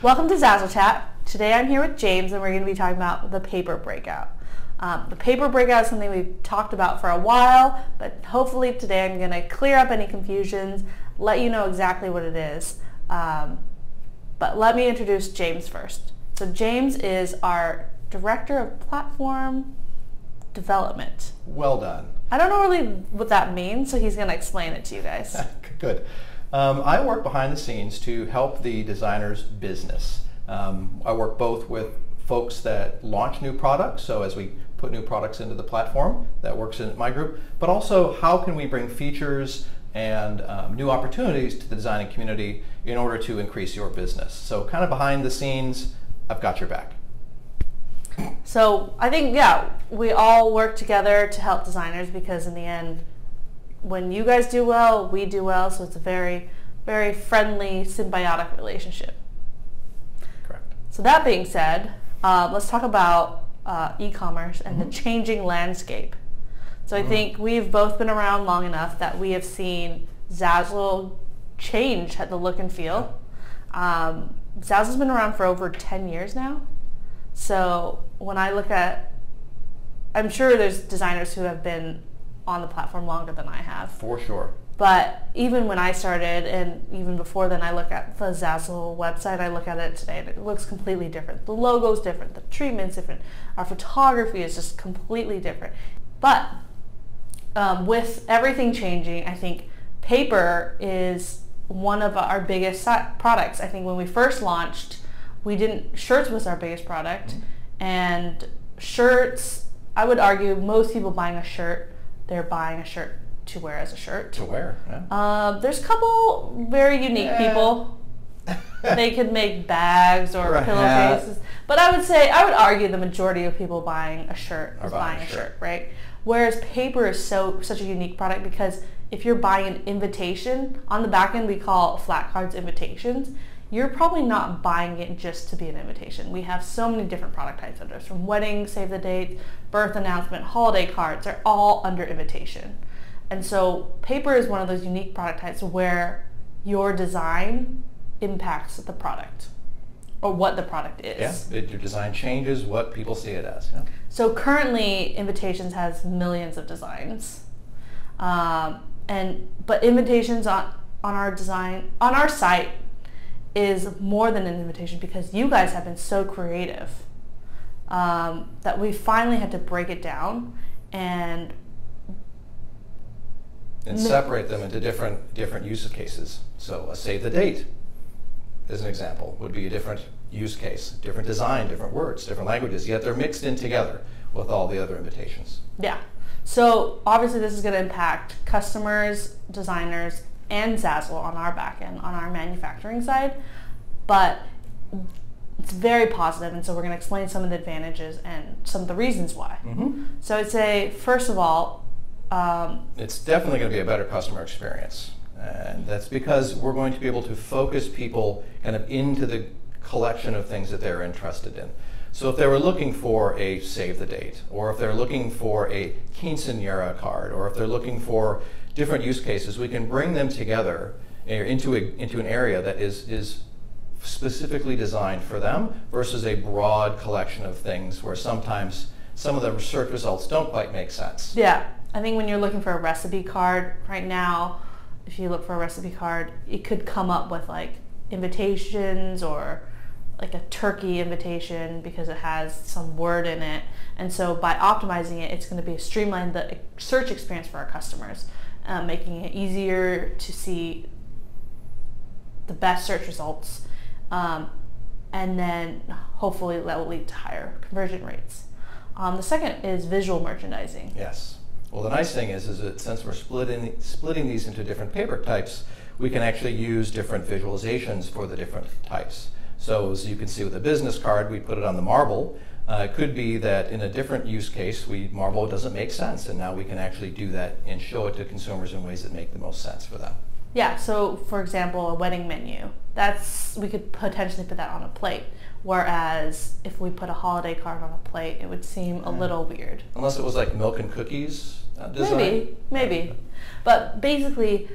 Welcome to Zazzle Chat. Today I'm here with James and we're going to be talking about the paper breakout. The paper breakout is something we've talked about for a while, but hopefully today I'm going to clear up any confusions, let you know exactly what it is. But let me introduce James first. So James is our Director of Platform Development. Well done. I don't know really what that means, so he's going to explain it to you guys. Good. I work behind the scenes to help the designer's business. I work both with folks that launch new products, so as we put new products into the platform, that works in my group, but also how can we bring features and new opportunities to the designing community in order to increase your business. So kind of behind the scenes, I've got your back. So I think, yeah, we all work together to help designers because in the end, when you guys do well, we do well, so it's a very, very friendly, symbiotic relationship. Correct. So that being said, let's talk about e-commerce and the changing landscape. So I think we've both been around long enough that we have seen Zazzle change the look and feel. Zazzle's been around for over 10 years now. So when I look at, I'm sure there's designers who have been on the platform longer than I have. For sure. But even when I started, and even before then, I look at the Zazzle website, I look at it today, and it looks completely different. The logo's different, the treatment's different, our photography is just completely different. But with everything changing, I think paper is one of our biggest products. I think when we first launched, shirts was our biggest product, and shirts, I would argue most people buying a shirt, they're buying a shirt to wear as a shirt. To wear, yeah. There's a couple very unique people. They could make bags or pillowcases. But I would argue the majority of people buying a shirt is buying a shirt, right? Whereas paper is such a unique product because if you're buying an invitation, on the back end we call flat cards invitations. You're probably not buying it just to be an invitation. We have so many different product types under us, from wedding, save the date, birth announcement, holiday cards, they're all under invitation. And so paper is one of those unique product types where your design impacts the product or what the product is. Yeah, your design changes what people see it as. Yeah. So currently Invitations has millions of designs. But Invitations on our site is more than an invitation because you guys have been so creative that we finally had to break it down and separate them into different use cases. So a save the date, as an example, would be a different use case, different design, different words, different languages, yet they're mixed in together with all the other invitations. Yeah. So obviously this is going to impact customers, designers, and Zazzle on our back end, on our manufacturing side, but it's very positive, and so we're going to explain some of the advantages and some of the reasons why. So I'd say, first of all, it's definitely going to be a better customer experience, and that's because we're going to be able to focus people kind of into the collection of things that they're interested in. So if they were looking for a save the date, or if they're looking for a quinceañera card, or if they're looking for different use cases, we can bring them together into an area that is specifically designed for them versus a broad collection of things where sometimes some of the search results don't quite make sense. Yeah, I think when you're looking for a recipe card right now, if you look for a recipe card, it could come up with like invitations or like a turkey invitation because it has some word in it. And so by optimizing it, it's going to be streamline the search experience for our customers, making it easier to see the best search results, and then hopefully that will lead to higher conversion rates. The second is visual merchandising. Yes. Well, the nice thing is that since we're splitting these into different paper types, we can actually use different visualizations for the different types. So as you can see with a business card, we put it on the marble. It could be that in a different use case, marble doesn't make sense, and now we can actually do that and show it to consumers in ways that make the most sense for them. Yeah, so for example, a wedding menu, we could potentially put that on a plate, whereas if we put a holiday card on a plate, it would seem a little weird. Unless it was like milk and cookies design. Maybe. But basically,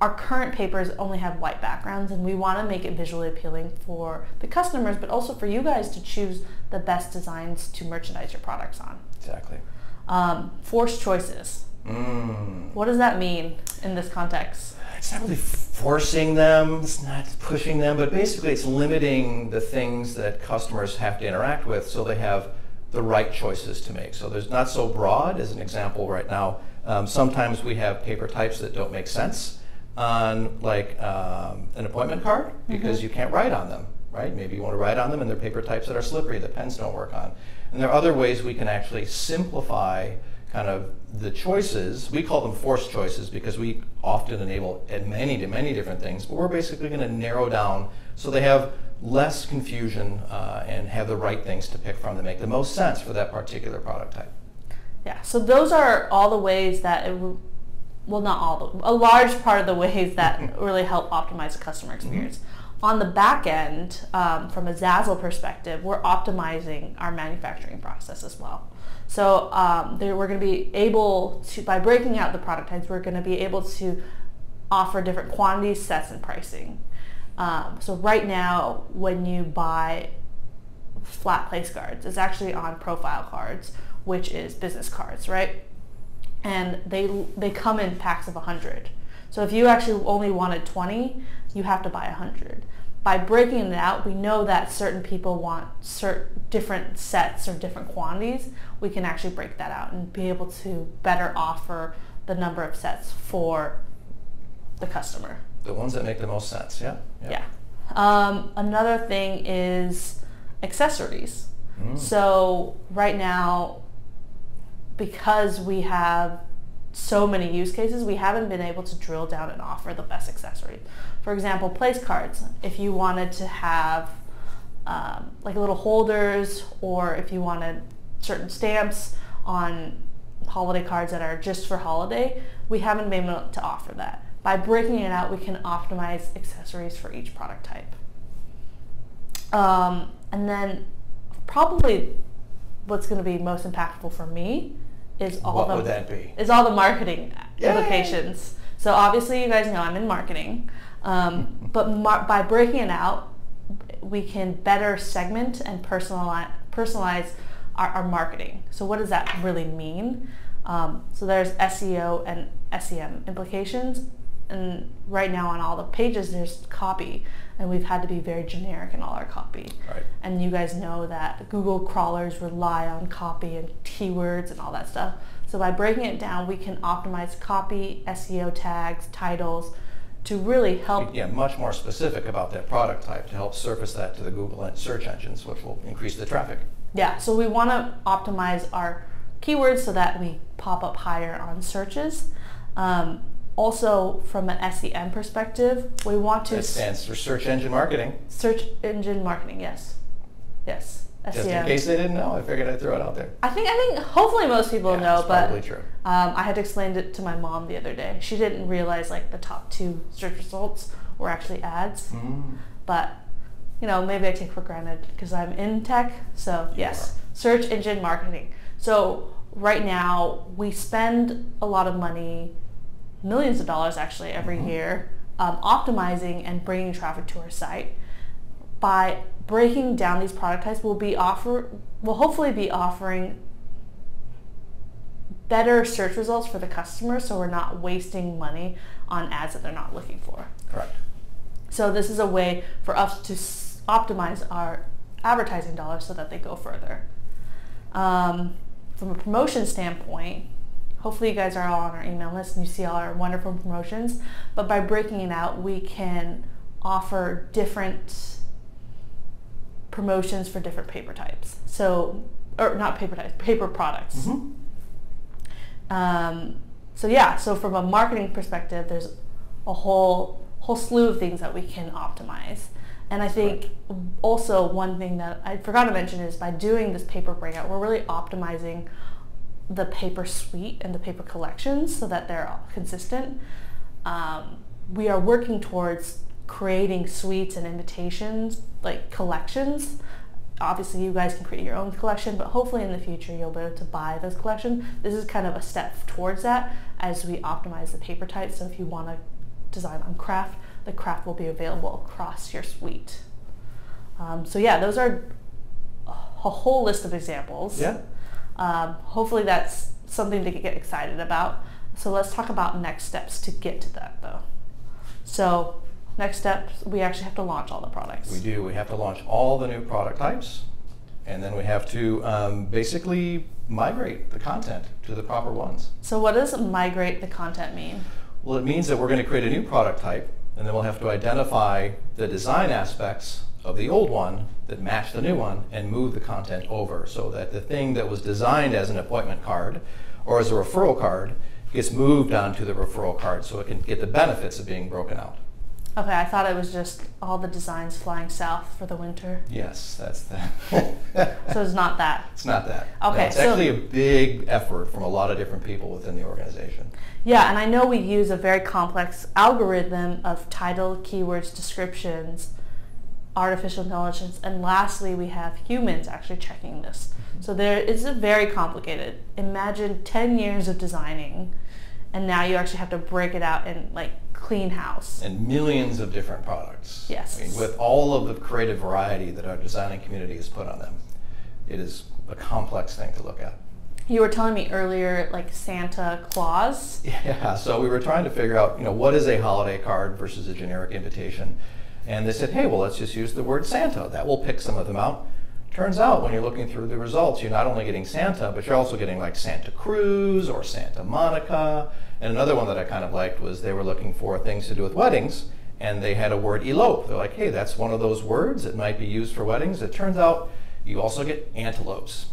our current papers only have white backgrounds, and we want to make it visually appealing for the customers, but also for you guys to choose the best designs to merchandise your products on. Exactly. Forced choices. What does that mean in this context? It's not really forcing them, it's not pushing them, but basically it's limiting the things that customers have to interact with so they have the right choices to make. So there's not so broad. As an example right now, sometimes we have paper types that don't make sense on like an appointment card because you can't write on them, right? Maybe you want to write on them and they're paper types that are slippery, the pens don't work on. And there are other ways we can actually simplify kind of the choices. We call them forced choices because we often enable many different things, but we're basically going to narrow down so they have less confusion and have the right things to pick from that make the most sense for that particular product type. Yeah, so those are all the ways that, well, not all, a large part of the ways that really help optimize the customer experience. On the back end, from a Zazzle perspective, we're optimizing our manufacturing process as well. So we're going to be able to, by breaking out the product types, we're going to be able to offer different quantities, sets, and pricing. So right now, when you buy flat place cards, it's actually on profile cards, which is business cards, right? And they come in packs of 100. So if you actually only wanted 20, you have to buy 100. By breaking it out, we know that certain people want different sets or different quantities. We can actually break that out and be able to better offer the number of sets for the customer. The ones that make the most sense, yeah. Yeah. Another thing is accessories. So right now, because we have so many use cases, we haven't been able to drill down and offer the best accessories. For example, place cards. If you wanted to have like little holders, or if you wanted certain stamps on holiday cards that are just for holiday, we haven't been able to offer that. By breaking it out, we can optimize accessories for each product type. And then probably what's going to be most impactful for me is all the marketing implications. So obviously you guys know I'm in marketing, but by breaking it out, we can better segment and personalize our marketing. So what does that really mean? So there's SEO and SEM implications, and right now on all the pages there's copy, and we've had to be very generic in all our copy. Right. And you guys know that Google crawlers rely on copy and keywords and all that stuff. So by breaking it down, we can optimize copy, SEO tags, titles, to really help. Yeah, much more specific about that product type to help surface that to the Google search engines, which will increase the traffic. Yeah, so we want to optimize our keywords so that we pop up higher on searches. Also, from an SEM perspective, we want to... That stands for search engine marketing. Search engine marketing, yes. Yes, SEM. Just in case they didn't know, I figured I'd throw it out there. I think hopefully most people know, it's but probably true. I had explained it to my mom the other day. She didn't realize like the top 2 search results were actually ads. But, you know, maybe I take for granted because I'm in tech. So yes, search engine marketing. So right now we spend a lot of money, millions of dollars actually every year, optimizing and bringing traffic to our site. By breaking down these product types, we'll hopefully be offering better search results for the customer, so we're not wasting money on ads that they're not looking for. Correct. So this is a way for us to optimize our advertising dollars so that they go further. From a promotion standpoint, hopefully you guys are all on our email list and you see all our wonderful promotions, but by breaking it out, we can offer different promotions for different paper types. So, or not paper types, paper products. So yeah, so from a marketing perspective, there's a whole slew of things that we can optimize. And I think also one thing that I forgot to mention is by doing this paper breakout, we're really optimizing the paper suite and the paper collections so that they're all consistent. We are working towards creating suites and invitations, like collections. Obviously you guys can create your own collection, but hopefully in the future you'll be able to buy those collections. This is kind of a step towards that as we optimize the paper type. So if you want to design on craft, the craft will be available across your suite. So yeah, those are a whole list of examples. Yeah. Hopefully that's something to get excited about. So let's talk about next steps to get to that though. So next steps, we actually have to launch all the products. We do. We have to launch all the new product types, and then we have to basically migrate the content to the proper ones. So what does migrate the content mean? Well, it means that we're going to create a new product type, and then we'll have to identify the design aspects of the old one that match the new one and move the content over so that the thing that was designed as an appointment card or as a referral card gets moved onto the referral card so it can get the benefits of being broken out. Okay, I thought it was just all the designs flying south for the winter. Yes, that's that. So it's not that. It's not that. Okay, no, it's actually a big effort from a lot of different people within the organization. Yeah, and I know we use a very complex algorithm of title, keywords, descriptions, artificial intelligence, and lastly we have humans actually checking this. So there is a very complicated. Imagine 10 years of designing, and now you actually have to break it out in like clean house. And millions of different products. Yes. I mean, with all of the creative variety that our designing community has put on them, it is a complex thing to look at. You were telling me earlier, like Santa Claus. Yeah, so we were trying to figure out, what is a holiday card versus a generic invitation. And they said, hey, well, let's just use the word Santa. That will pick some of them out. Turns out when you're looking through the results, you're not only getting Santa, but you're also getting like Santa Cruz or Santa Monica. And another one that I kind of liked was they were looking for things to do with weddings, and they had a word elope. They're like, hey, that's one of those words that might be used for weddings. It turns out you also get antelopes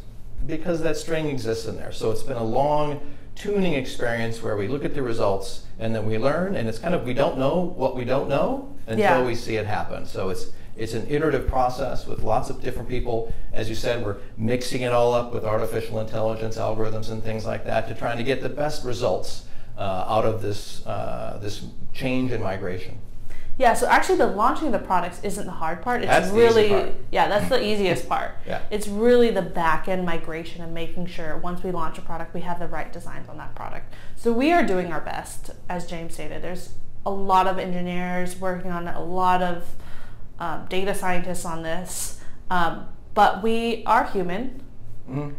because that string exists in there. So it's been a long tuning experience where we look at the results and then we learn, and it's kind of we don't know what we don't know until we see it happen. So it's an iterative process with lots of different people. As you said, we're mixing it all up with artificial intelligence algorithms and things like that to trying to get the best results out of this this change and migration. Yeah, so actually the launching of the products isn't the hard part. It's that's really, the easy part. Yeah, that's the easiest part. Yeah. It's really the back-end migration and making sure once we launch a product, we have the right designs on that product. So we are doing our best, as James stated. There's a lot of engineers working on it, a lot of data scientists on this, but we are human. Mm-hmm.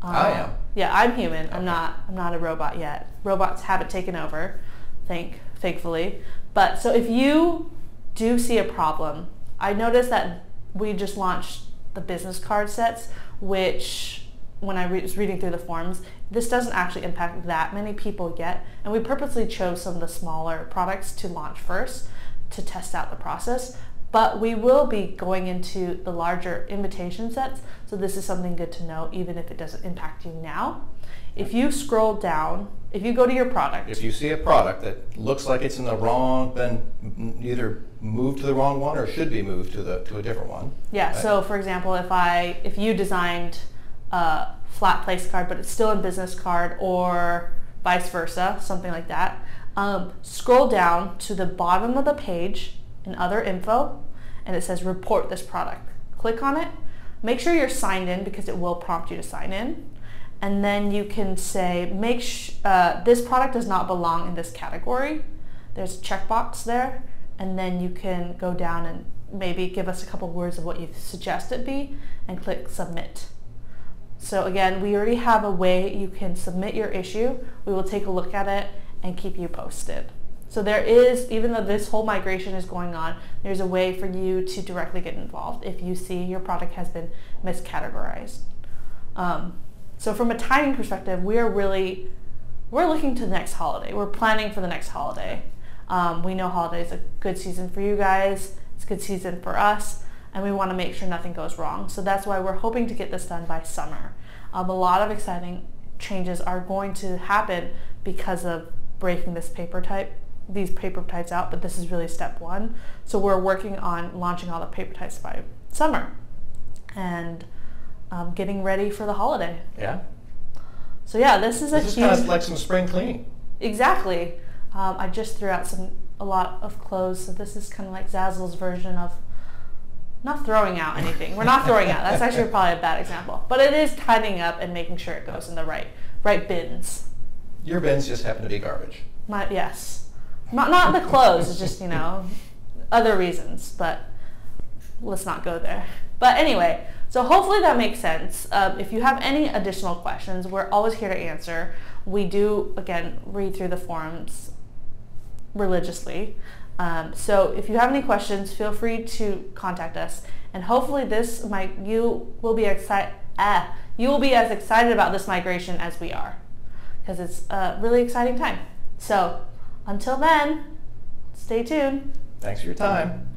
I am. Yeah, I'm human. Okay. I'm not a robot yet. Robots haven't taken over, thankfully. But so if you do see a problem, I noticed that we just launched the business card sets, which when I was reading through the forums, this doesn't actually impact that many people yet. And we purposely chose some of the smaller products to launch first to test out the process. But we will be going into the larger invitation sets. So this is something good to know, even if it doesn't impact you now. If you scroll down, if you go to your product. If you see a product that looks like it's in the wrong, then either move to the wrong one or should be moved to a different one. Yeah, right? So for example, if you designed a flat place card, but it's still in business card or vice versa, something like that, scroll down to the bottom of the page in other info, and it says report this product. Click on it. Make sure you're signed in because it will prompt you to sign in. And then you can say, this product does not belong in this category. There's a checkbox there. And then you can go down and maybe give us a couple words of what you suggest it be and click submit. So again, we already have a way you can submit your issue. We will take a look at it and keep you posted. So there is, even though this whole migration is going on, there's a way for you to directly get involved if you see your product has been miscategorized. So from a timing perspective, we're looking to the next holiday. We're planning for the next holiday. We know holiday is a good season for you guys. It's a good season for us, and we want to make sure nothing goes wrong. So that's why we're hoping to get this done by summer. A lot of exciting changes are going to happen because of breaking these paper types out, but this is really step one. So we're working on launching all the paper types by summer and getting ready for the holiday. Yeah. So yeah, this is kind of like some spring cleaning. Exactly. I just threw out a lot of clothes, so this is kind of like Zazzle's version of not throwing out anything. We're not throwing out. That's actually probably a bad example, but it is tidying up and making sure it goes in the right bins. Your bins just happen to be garbage. Yes. Not the clothes, it's just, other reasons, but let's not go there. But anyway, so hopefully that makes sense. If you have any additional questions, we're always here to answer. We do, again, read through the forums religiously. So if you have any questions, feel free to contact us. And hopefully you will be as excited about this migration as we are, because it's a really exciting time. So until then, stay tuned. Thanks for your time.